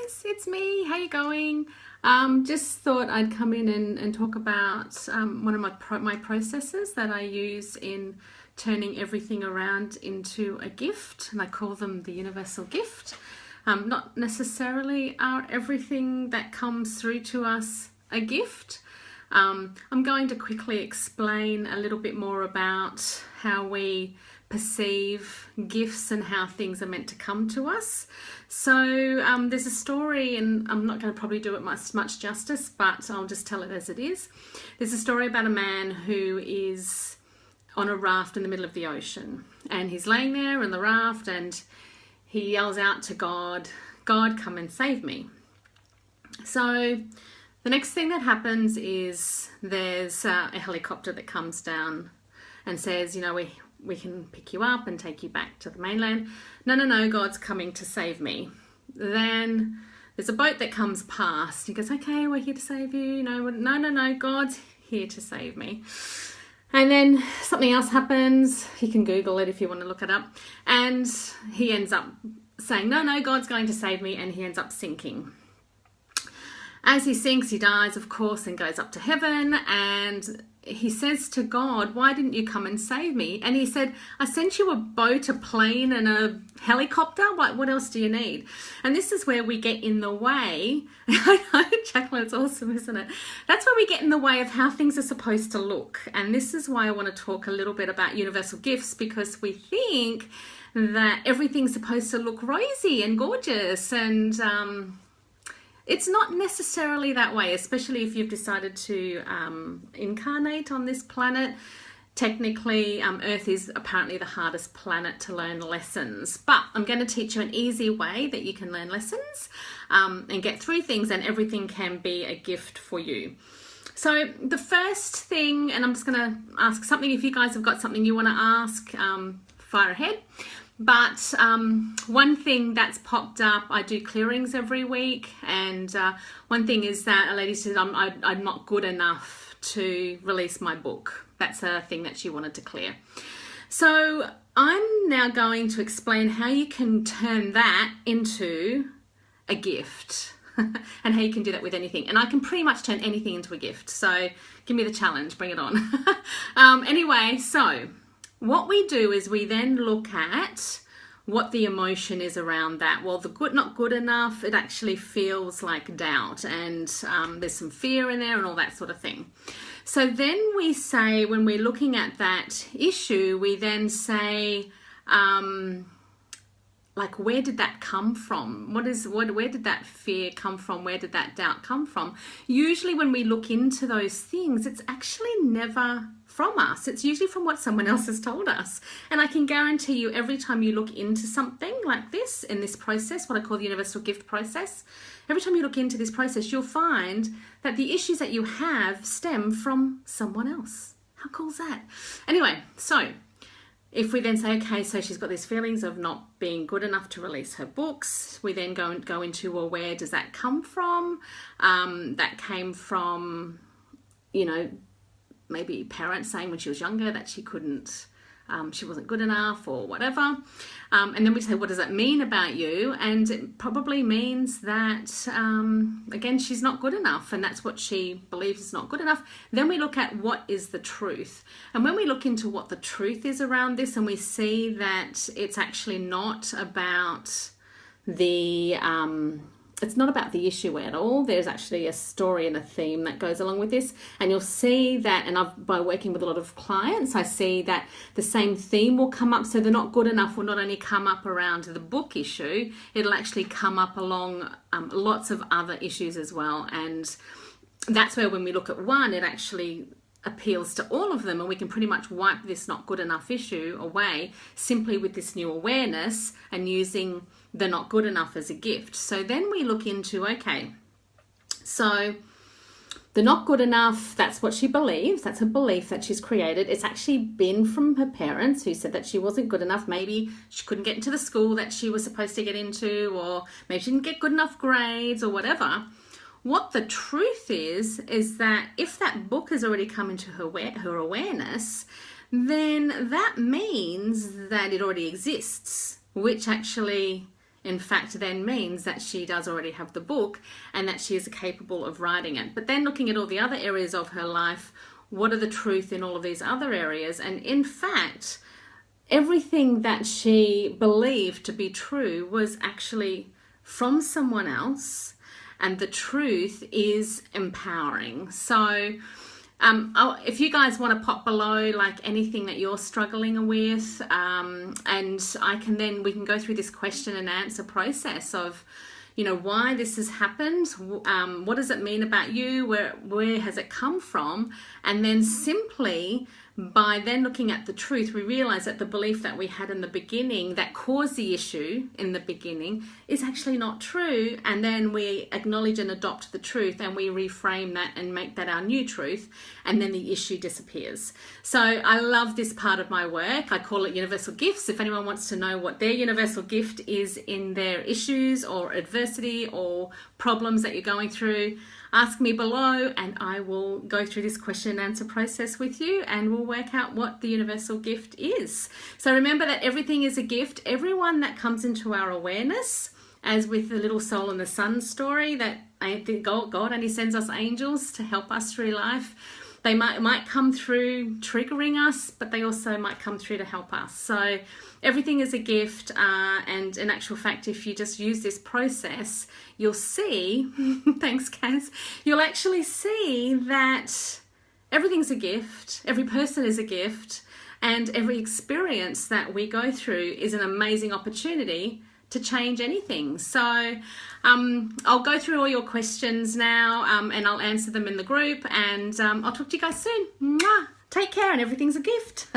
guys, it's me. How you going? Just thought I'd come in and talk about one of my processes that I use in turning everything around into a gift, and I call them the universal gift. Not necessarily are everything that comes through to us a gift. I'm going to quickly explain a little bit more about how we perceive gifts and how things are meant to come to us. So there's a story, and I'm not going to probably do it much justice, but I'll just tell it as it is. There's a story about a man who is on a raft in the middle of the ocean, and he's laying there in the raft and he yells out to God, "God, come and save me." So the next thing that happens is there's a helicopter that comes down and says, you know, we can pick you up and take you back to the mainland. No, God's coming to save me. Then there's a boat that comes past. He goes, okay, we're here to save you. No, God's here to save me. And then something else happens. You can Google it if you want to look it up. And he ends up saying, no, God's going to save me. And he ends up sinking. As he sinks, he dies, of course, and goes up to heaven. And he says to God, why didn't you come and save me? And he said, I sent you a boat, a plane, and a helicopter. What else do you need? And this is where we get in the way. I know, Jacqueline, it's awesome, isn't it? That's where we get in the way of how things are supposed to look. And this is why I want to talk a little bit about universal gifts, because we think that everything's supposed to look rosy and gorgeous, and it's not necessarily that way, especially if you've decided to incarnate on this planet. Technically, Earth is apparently the hardest planet to learn lessons, but I'm going to teach you an easy way that you can learn lessons and get through things, and everything can be a gift for you. So the first thing, and I'm just going to ask something, if you guys have got something you want to ask, fire ahead. But one thing that's popped up, I do clearings every week, and one thing is that a lady said I'm not good enough to release my book. That's a thing that she wanted to clear. So I'm now going to explain how you can turn that into a gift and how you can do that with anything. And I can pretty much turn anything into a gift. So give me the challenge, bring it on. Anyway, so what we do is we then look at what the emotion is around that. Well, the good, not good enough, it actually feels like doubt, and there's some fear in there and all that sort of thing. So then we say, when we're looking at that issue, we then say, like, where did that come from? Where did that fear come from? Where did that doubt come from? Usually when we look into those things, it's actually never from us. It's usually from what someone else has told us. And I can guarantee you, every time you look into something like this, in this process, what I call the universal gift process, every time you look into this process, you'll find that the issues that you have stem from someone else. How cool is that? Anyway, so if we then say, okay, so she's got these feelings of not being good enough to release her books, we then go into, well, where does that come from? That came from, you know, maybe parents saying when she was younger that she couldn't, she wasn't good enough or whatever. And then we say, what does that mean about you? And it probably means that, again, she's not good enough, and that's what she believes is not good enough. Then we look at what is the truth. And when we look into what the truth is around this, and we see that it's actually not about the it's not about the issue at all. There's actually a story and a theme that goes along with this. And you'll see that, and by working with a lot of clients, I see that the same theme will come up. So the not good enough will not only come up around the book issue, it'll actually come up along lots of other issues as well. And that's where, when we look at one, it actually appeals to all of them, and we can pretty much wipe this not good enough issue away simply with this new awareness and using the not good enough as a gift. So then we look into, okay, so the not good enough, that's what she believes, that's a belief that she's created. It's actually been from her parents who said that she wasn't good enough. Maybe she couldn't get into the school that she was supposed to get into, or maybe she didn't get good enough grades or whatever. What the truth is that if that book has already come into her awareness, then that means that it already exists, which actually in fact then means that she does already have the book and that she is capable of writing it. But then looking at all the other areas of her life, what are the truth in all of these other areas? And in fact, everything that she believed to be true was actually from someone else, and the truth is empowering. So if you guys want to pop below like anything that you're struggling with, and we can go through this question and answer process of, you know, why this has happened, what does it mean about you, where has it come from, and then simply by then looking at the truth, we realize that the belief that we had in the beginning that caused the issue in the beginning is actually not true. And then we acknowledge and adopt the truth, and we reframe that and make that our new truth, and then the issue disappears. So I love this part of my work. I call it universal gifts. If anyone wants to know what their universal gift is in their issues or adversity or problems that you're going through, ask me below and I will go through this question and answer process with you, and we'll work out what the universal gift is. So remember that everything is a gift. Everyone that comes into our awareness, as with the little soul and the sun story, that God only sends us angels to help us through life. They might come through triggering us, but they also might come through to help us. So everything is a gift, and in actual fact, if you just use this process, you'll see, thanks Kaz, you'll actually see that everything's a gift, every person is a gift, and every experience that we go through is an amazing opportunity to change anything. So I'll go through all your questions now, and I'll answer them in the group, and I'll talk to you guys soon. Mwah! Take care, and everything's a gift.